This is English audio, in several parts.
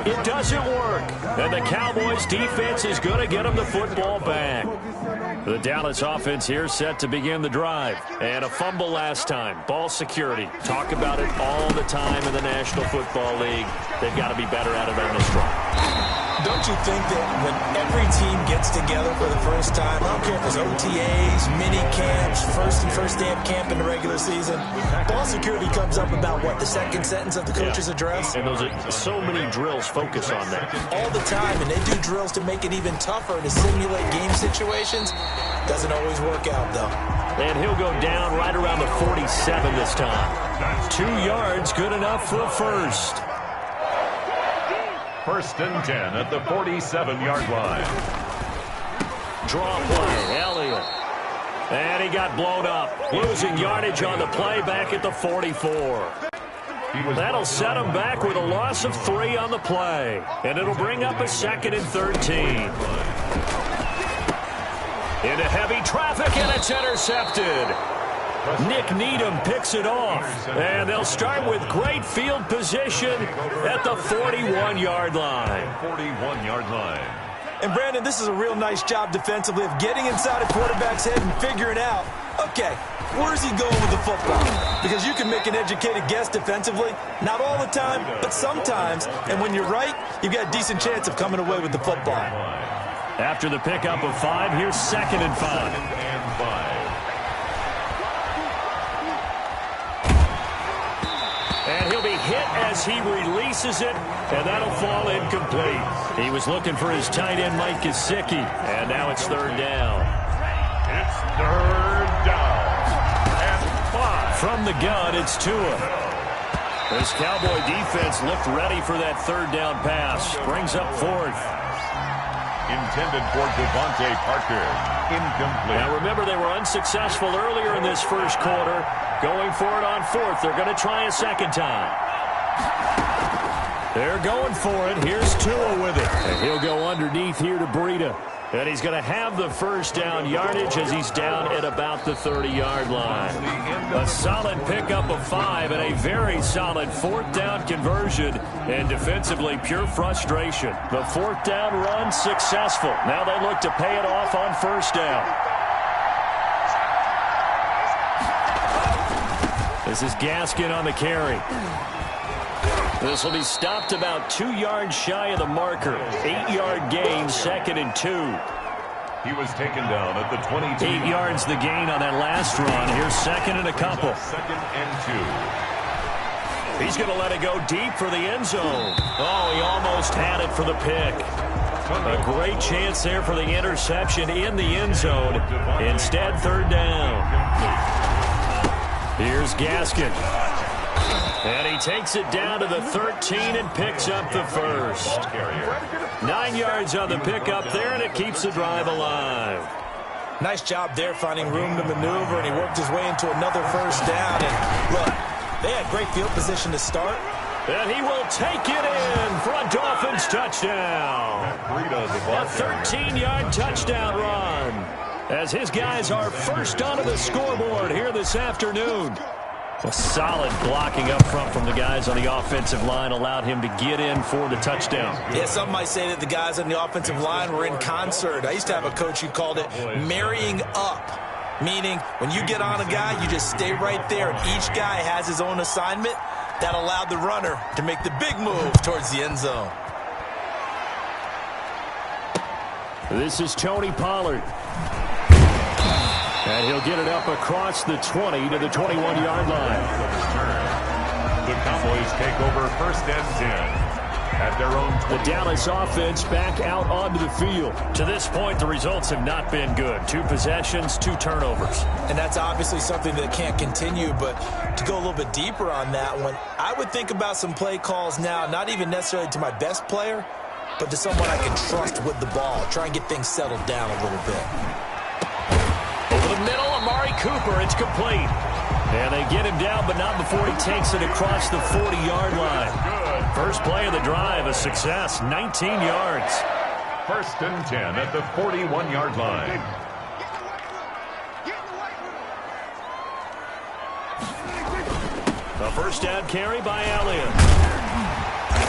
It doesn't work. And the Cowboys defense is going to get them the football back. The Dallas offense here set to begin the drive. And a fumble last time. Ball security. Talk about it all the time in the National Football League. They've got to be better at it on this drive. Don't you think that when every team gets together for the first time, I don't care if it's OTAs, mini camps, first day of camp in the regular season, ball security comes up about, what, the second sentence of the coach's address? And those are so many drills focus on that. All the time, and they do drills to make it even tougher to simulate game situations. Doesn't always work out, though. And he'll go down right around the 47 this time. 2 yards, good enough for a first. 1st and 10 at the 47-yard line. Draw play, Elliott. And he got blown up. Losing yardage on the play back at the 44. That'll set him back with a loss of 3 on the play. And it'll bring up a 2nd and 13. Into heavy traffic, and it's intercepted. Nick Needham picks it off, and they'll start with great field position at the 41-yard line. 41-yard line. And, Brandon, this is a real nice job defensively of getting inside a quarterback's head and figuring out, okay, where's he going with the football? Because you can make an educated guess defensively, not all the time, but sometimes. And when you're right, you've got a decent chance of coming away with the football. After the pickup of 5, here's 2nd and 5. And he'll be hit as he releases it, and that'll fall incomplete. He was looking for his tight end, Mike Gesicki, and now it's 3rd down. It's 3rd down and 5. From the gun, it's Tua. This Cowboy defense looked ready for that 3rd down pass. Brings up 4th. Intended for Devontae Parker. Incomplete. Now remember, they were unsuccessful earlier in this first quarter. Going for it on 4th. They're going to try a 2nd time. They're going for it. Here's Tua with it. And he'll go underneath here to Breida. And he's going to have the 1st down yardage as he's down at about the 30-yard line. A solid pickup of 5 and a very solid 4th down conversion. And defensively, pure frustration. The 4th down run successful. Now they look to pay it off on 1st down. This is Gaskin on the carry. This will be stopped about 2 yards shy of the marker. 8-yard gain, 2nd and 2. He was taken down at the 22. 8 yards the gain on that last run. Here's 2nd and a couple. 2nd and 2. He's going to let it go deep for the end zone. Oh, he almost had it for the pick. A great chance there for the interception in the end zone. Instead, 3rd down. Here's Gaskin. And he takes it down to the 13 and picks up the 1st. 9 yards on the pickup there, and it keeps the drive alive. Nice job there finding room to maneuver, and he worked his way into another 1st down. And look, they had great field position to start. And he will take it in for a Dolphins touchdown. A 13-yard touchdown run as his guys are first onto the scoreboard here this afternoon. A solid blocking up front from the guys on the offensive line allowed him to get in for the touchdown. Yeah, some might say that the guys on the offensive line were in concert. I used to have a coach who called it marrying up, meaning when you get on a guy, you just stay right there, and each guy has his own assignment. That allowed the runner to make the big move towards the end zone. This is Tony Pollard. And he'll get it up across the 20 to the 21-yard line. The Cowboys take over 1st and 10 at their own 20. The Dallas offense back out onto the field. To this point, the results have not been good. 2 possessions, 2 turnovers. And that's obviously something that can't continue, but to go a little bit deeper on that one, I would think about some play calls now, not even necessarily to my best player, but to someone I can trust with the ball. Try and get things settled down a little bit. Over the middle, Amari Cooper, it's complete. And they get him down, but not before he takes it across the 40-yard line. First play of the drive, a success, 19 yards. 1st and 10 at the 41-yard line. A 1st down carry by Elliott.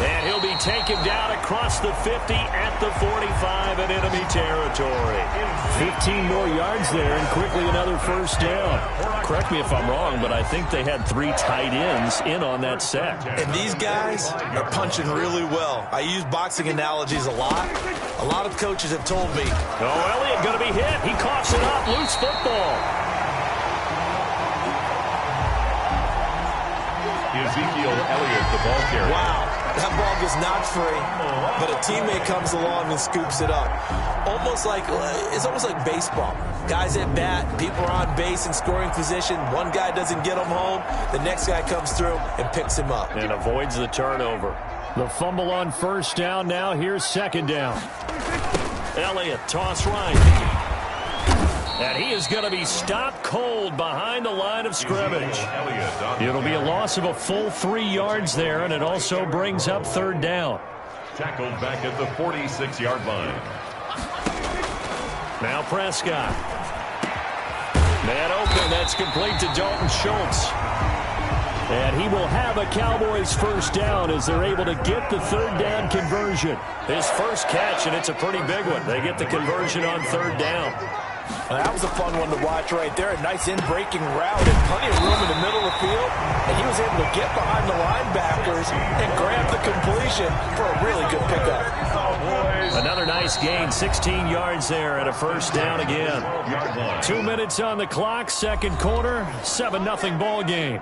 And he'll be taken down across the 50 at the 45 in enemy territory. 15 more yards there and quickly another first down. Correct me if I'm wrong, but I think they had 3 tight ends in on that set. And these guys are punching really well. I use boxing analogies a lot. A lot of coaches have told me. Oh, Elliott going to be hit. He coughs it up. Loose football. Ezekiel Elliott, the ball carrier. Wow. That ball gets knocked free, but a teammate comes along and scoops it up. It's almost like baseball. Guys at bat, people are on base in scoring position. One guy doesn't get him home. The next guy comes through and picks him up. And avoids the turnover. The fumble on first down. Now here's second down. Elliott, toss right. And he is going to be stopped cold behind the line of scrimmage. It'll be a loss of a full 3 yards there, and it also brings up third down. Tackled back at the 46-yard line. Now Prescott. Man open. That's complete to Dalton Schultz. And he will have a Cowboys first down as they're able to get the third down conversion. His first catch, and it's a pretty big one. They get the conversion on third down. That was a fun one to watch right there. A nice in-breaking route and plenty of room in the middle of the field. And he was able to get behind the linebackers and grab the completion for a really good pickup. Another nice gain, 16 yards there and a first down again. 2 minutes on the clock, second quarter, 7-0 ball game.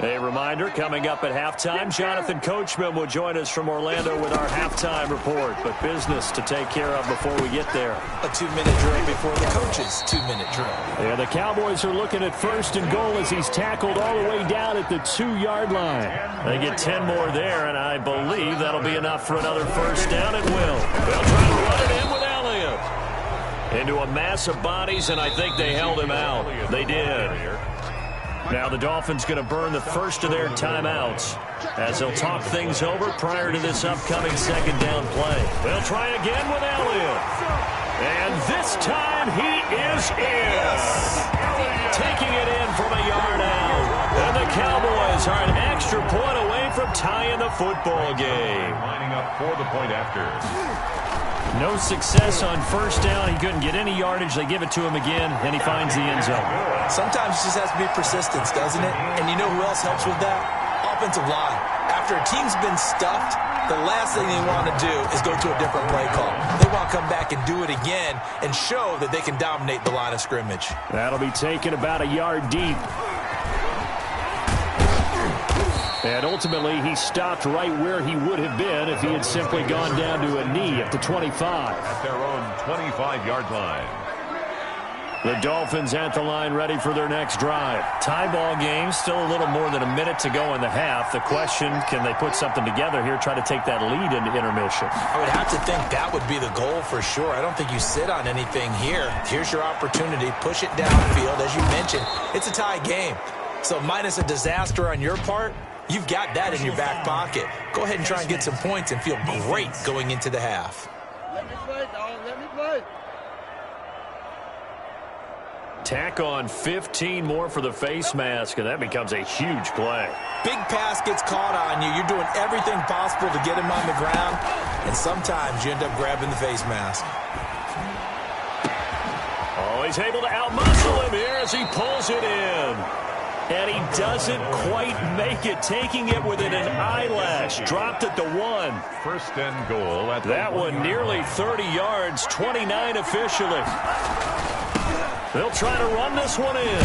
A reminder, coming up at halftime, Jonathan Coachman will join us from Orlando with our halftime report. But business to take care of before we get there. A 2-minute drill before the coach's 2-minute drill. Yeah, the Cowboys are looking at first and goal as he's tackled all the way down at the 2-yard line. They get 10 more there, and I believe that'll be enough for another first down. It will. They'll try to run it in with Elliott. Into a mass of bodies, and I think they held him out. They did. Now the Dolphins going to burn the first of their timeouts as they'll talk things over prior to this upcoming second down play. They'll try again with Elliott. And this time he is in. Taking it in from a yard out. And the Cowboys are an extra point away from tying the football game. Lining up for the point after. No success on first down. He couldn't get any yardage. They give it to him again, and he finds the end zone. Sometimes it just has to be persistence, doesn't it? And you know who else helps with that? Offensive line. After a team's been stuffed, the last thing they want to do is go to a different play call. They want to come back and do it again and show that they can dominate the line of scrimmage. That'll be taken about a yard deep. And ultimately, he stopped right where he would have been if he had simply gone down to a knee at the 25. At their own 25-yard line. The Dolphins at the line ready for their next drive. Tie ball game, still a little more than a minute to go in the half. The question, can they put something together here, try to take that lead into intermission? I would have to think that would be the goal for sure. I don't think you sit on anything here. Here's your opportunity. Push it downfield. As you mentioned, it's a tie game. So minus a disaster on your part, you've got that in your back pocket. Go ahead and try and get some points and feel great going into the half. Let me play, dog. Let me play. Tack on 15 more for the face mask, and that becomes a huge play. Big pass gets caught on you. You're doing everything possible to get him on the ground, and sometimes you end up grabbing the face mask. Oh, he's able to outmuscle him here as he pulls it in. And he doesn't quite make it, taking it within an eyelash. Dropped at the 1. First and goal at that one nearly 30 yards, 29 officially. They'll try to run this one in.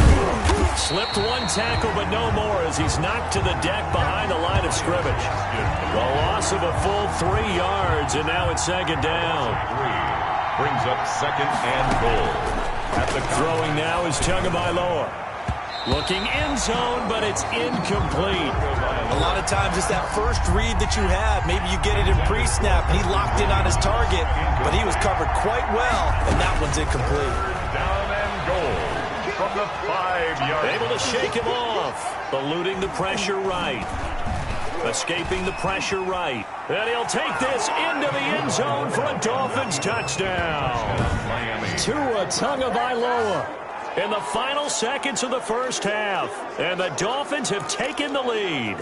Slipped one tackle, but no more as he's knocked to the deck behind the line of scrimmage. The loss of a full 3 yards, and now it's second down. Brings up second and goal. At the throwing now is Tagovailoa. Looking end zone, but it's incomplete. A lot of times it's that first read that you have. Maybe you get it in pre-snap, and he locked in on his target, but he was covered quite well, and that one's incomplete. Down and goal from the 5-yard line. Able to shake him off. Eluding the pressure right. Escaping the pressure right. And he'll take this into the end zone for a Dolphins touchdown. Tua Tagovailoa. In the final seconds of the first half. And the Dolphins have taken the lead.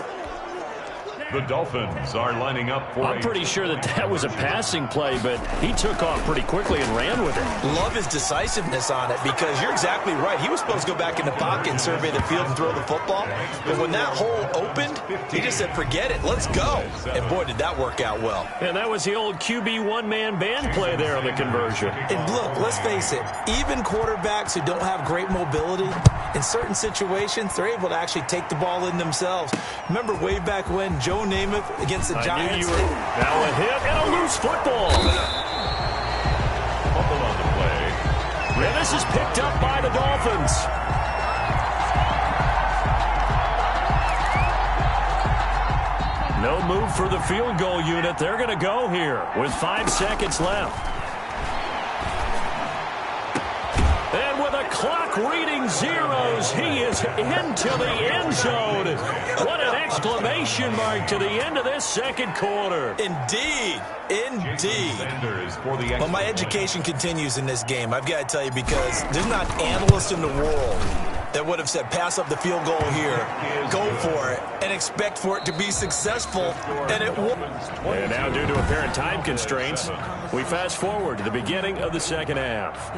The Dolphins are lining up for I'm pretty sure that was a passing play, but he took off pretty quickly and ran with it. Love his decisiveness on it because you're exactly right. He was supposed to go back in the pocket and survey the field and throw the football. But when that hole opened, he just said, forget it, let's go. And boy, did that work out well. And that was the old QB one-man band play there on the conversion. And look, let's face it, even quarterbacks who don't have great mobility, in certain situations, they're able to actually take the ball in themselves. Remember way back when Joe Namath against the Giants? Now a hit and a loose football. fumble on the play. And this is picked up by the Dolphins. No move for the field goal unit. They're going to go here with 5 seconds left. And with a clock reading zeros, he is into the end zone. What an exclamation mark to the end of this second quarter. Indeed. Indeed. But my education continues in this game. I've got to tell you, because there's not an analyst in the world that would have said pass up the field goal here, go for it, and expect for it to be successful, and it won't. And now, due to apparent time constraints, we fast forward to the beginning of the second half.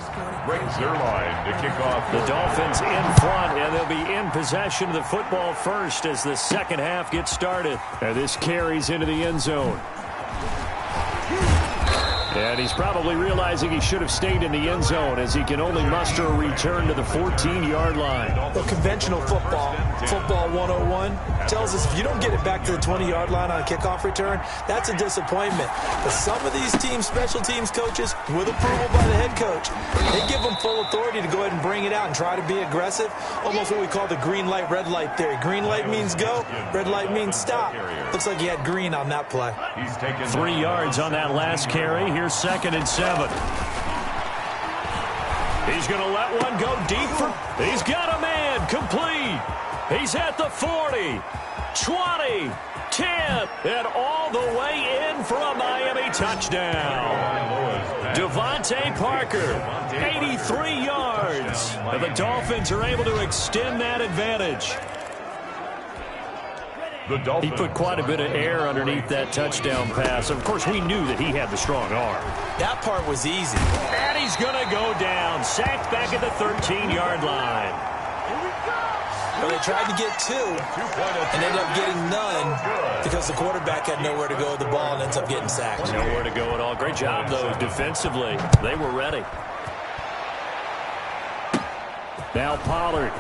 Brings their line to kick off. The Dolphins in front, and they'll be in possession of the football first as the second half gets started. And this carries into the end zone. And he's probably realizing he should have stayed in the end zone as he can only muster a return to the 14-yard line. Well, conventional football 101, tells us if you don't get it back to the 20-yard line on a kickoff return, that's a disappointment. But some of these teams, special teams coaches, with approval by the head coach, they give them full authority to go ahead and bring it out and try to be aggressive, almost what we call the green light, red light theory. Green light means go, red light means stop. Looks like he had green on that play. He's taken 3 yards on that last carry. Here's 2nd and 7. He's going to let one go deep for. He's got a man complete. He's at the 40, 20, 10, and all the way in for a Miami touchdown. Devontae Parker, 83 yards. And the Dolphins are able to extend that advantage. He put quite a bit of air underneath that touchdown pass. Of course, we knew that he had the strong arm. That part was easy. And he's going to go down. Sacked back at the 13-yard line. Well, they tried to get 2 and ended up getting none because the quarterback had nowhere to go with the ball and ends up getting sacked. Nowhere to go at all. Great job, though, defensively. They were ready. Now Pollard.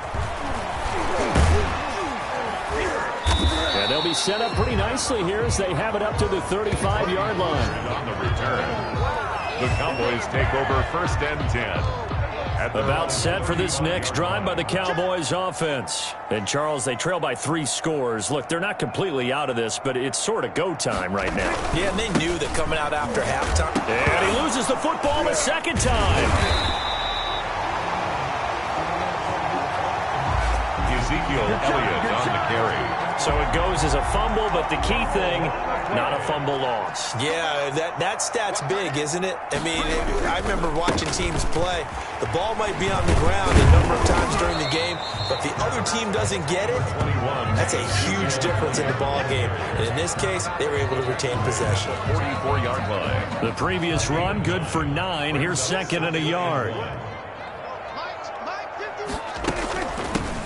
And they'll be set up pretty nicely here as they have it up to the 35-yard line. on the return. The Cowboys take over 1st and 10. About set for this next drive by the Cowboys offense. And, Charles, they trail by 3 scores. Look, they're not completely out of this, but it's sort of go time right now. Yeah, and they knew that coming out after halftime. And he loses the football the second time. Ezekiel Elliott on the carry. So it goes as a fumble, but the key thing, not a fumble loss. Yeah, that stat's big, isn't it? I mean, I remember watching teams play. The ball might be on the ground a number of times during the game, but the other team doesn't get it. That's a huge difference in the ball game. And in this case, they were able to retain possession. 44-yard line. The previous run, good for 9. Here's 2nd and a yard.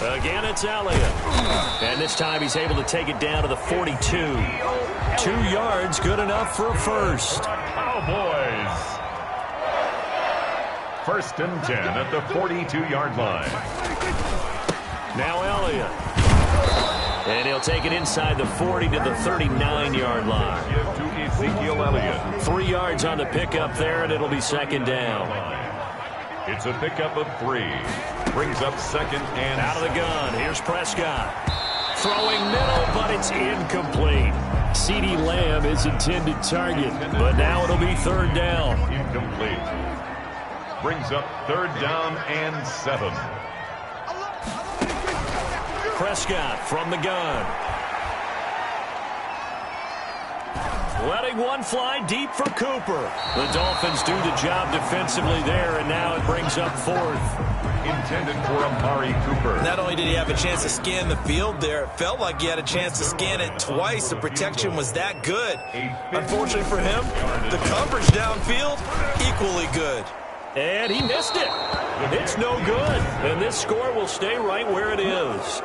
Again, it's Elliott. And this time he's able to take it down to the 42. 2 yards, good enough for a first. Cowboys. 1st and 10 at the 42-yard line. Now Elliott. And he'll take it inside the 40 to the 39-yard line. Give to Ezekiel Elliott. 3 yards on the pickup there, and it'll be 2nd down. It's a pickup of 3. Brings up 2nd and out of the gun. Here's Prescott. Throwing middle, but it's incomplete. CeeDee Lamb is intended target, but now it'll be 3rd down. Incomplete. Brings up 3rd down and 7. Prescott from the gun. Letting one fly deep for Cooper. The Dolphins do the job defensively there, and now it brings up 4th. intended for Amari Cooper. Not only did he have a chance to scan the field there, it felt like he had a chance to scan it twice. The protection was that good. Unfortunately for him, the coverage downfield, equally good. And he missed it. It's no good. And this score will stay right where it is.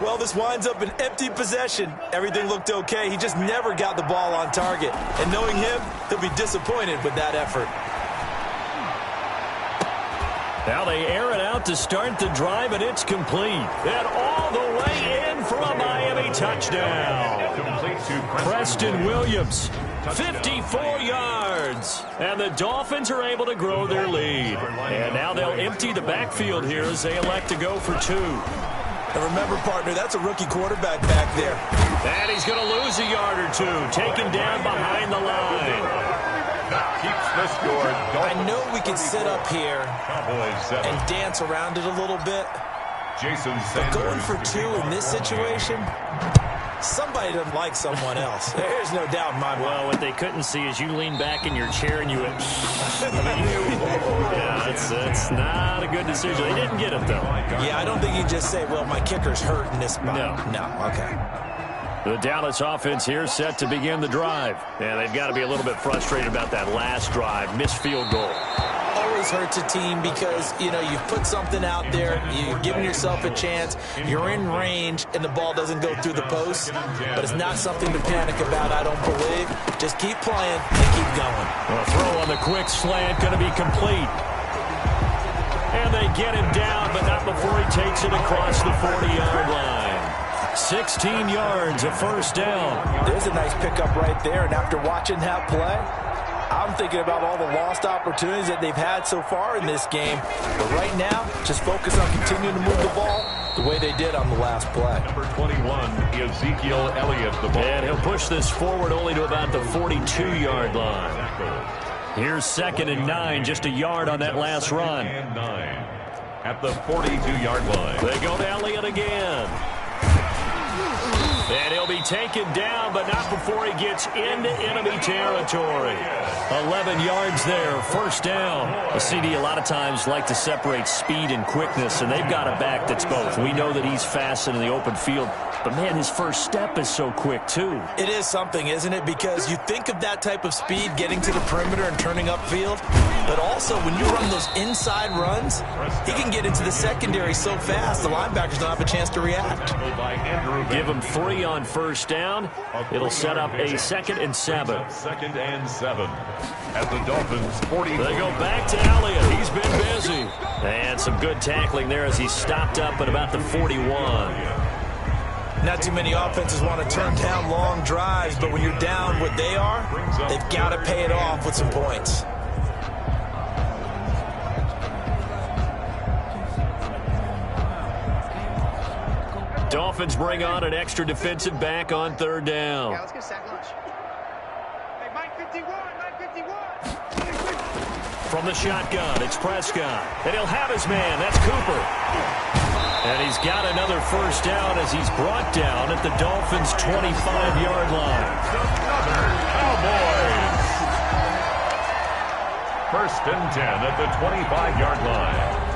Well, this winds up an empty possession. Everything looked okay. He just never got the ball on target. And knowing him, he'll be disappointed with that effort. Now they air it out to start the drive, and it's complete. And all the way in for a Miami touchdown. Complete to Preston Williams, 54 yards. And the Dolphins are able to grow their lead. And now they'll empty the backfield here as they elect to go for 2. And remember, partner, that's a rookie quarterback back there. And he's going to lose a yard or 2, taken down behind the line. Keeps the score. I know we can sit up here Cowboys 7. and dance around it a little bit. Jason But Sanders. going for 2 in this situation, somebody doesn't like someone else. There's no doubt in my mind. Well, what they couldn't see is you lean back in your chair and you went, yeah, it's not a good decision. They didn't get it, though. Yeah, I don't think you just say, well, my kicker's hurt in this spot. No, okay. The Dallas offense here set to begin the drive. And they've got to be a little bit frustrated about that last drive. Missed field goal. Always hurts a team because, you know, you've put something out there, you've given yourself a chance, you're in range, and the ball doesn't go through the post. But it's not something to panic about, I don't believe. Just keep playing and keep going. A throw on the quick slant going to be complete. And they get him down, but not before he takes it across the 40-yard line. 16 yards, a first down. There's a nice pickup right there, and after watching that play, I'm thinking about all the lost opportunities that they've had so far in this game. But right now, just focus on continuing to move the ball the way they did on the last play. Number 21, Ezekiel Elliott. The ball. And he'll push this forward only to about the 42-yard line. Here's 2nd and 9, just a yard on that last run. And 9 at the 42-yard line. They go to Elliott again. And he'll be taken down, but not before he gets into enemy territory. 11 yards there, first down. A CD a lot of times like to separate speed and quickness, and they've got a back that's both. We know that he's fast in the open field, but, man, his first step is so quick, too. It is something, isn't it? Because you think of that type of speed getting to the perimeter and turning upfield, but also when you run those inside runs, he can get into the secondary so fast the linebackers don't have a chance to react. Give him 3 on first down. It'll set up a 2nd and 7. 2nd and 7 at the Dolphins 40. They go back to Elliott. He's been busy. And some good tackling there as he stopped up at about the 41. Not too many offenses want to turn down long drives, but when you're down what they are, they've got to pay it off with some points. Dolphins bring on an extra defensive back on 3rd down. Yeah, let's get sack lunch. Hey, Mike 51, Mike 51. From the shotgun, it's Prescott. And he'll have his man. That's Cooper. And he's got another first down as he's brought down at the Dolphins' 25-yard line. Cowboys. 1st and 10 at the 25-yard line.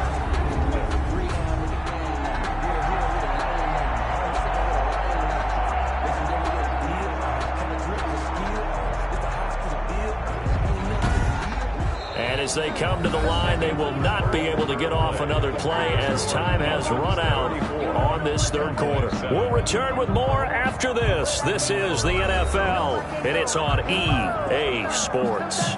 As they come to the line, they will not be able to get off another play as time has run out on this 3rd quarter. We'll return with more after this. This is the NFL, and it's on EA Sports.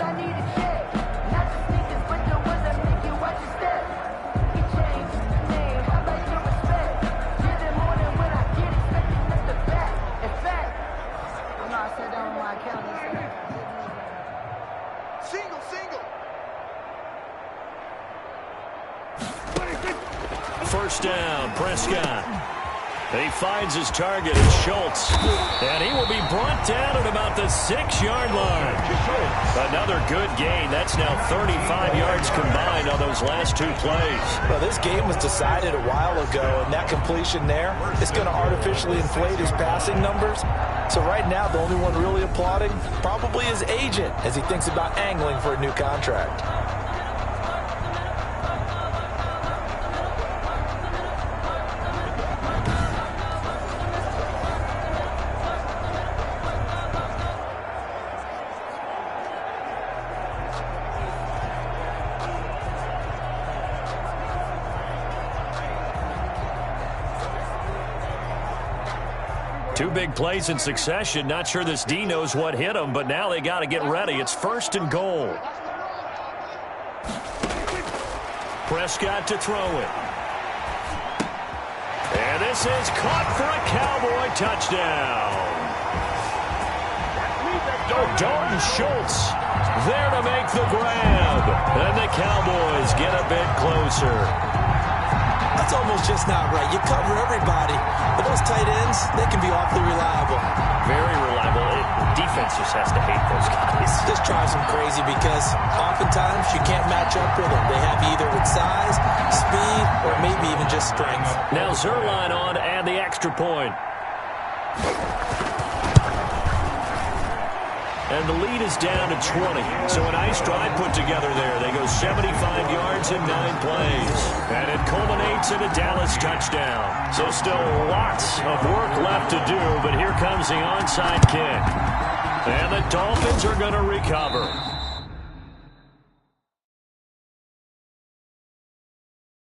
First down, Prescott. He finds his target, it's Schultz. And he will be brought down at about the 6-yard line. Another good gain. That's now 35 yards combined on those last 2 plays. Well, this game was decided a while ago, and that completion there is going to artificially inflate his passing numbers. So right now, the only one really applauding probably his agent as he thinks about angling for a new contract. Two big plays in succession. Not sure this D knows what hit him, but now they got to get ready. It's 1st and goal. Prescott to throw it. And this is caught for a Cowboy touchdown. Dalton Schultz there to make the grab. And the Cowboys get a bit closer. That's almost just not right. You cover everybody, but those tight ends, they can be awfully reliable. Very reliable. Defense just has to hate those guys. This drives them crazy because oftentimes you can't match up with them. They have you either with size, speed, or maybe even just strength. Now Zerline on and the extra point. And the lead is down to 20. So a nice drive put together there. They go 75 yards in 9 plays. And it culminates in a Dallas touchdown. So still lots of work left to do, but here comes the onside kick. And the Dolphins are going to recover.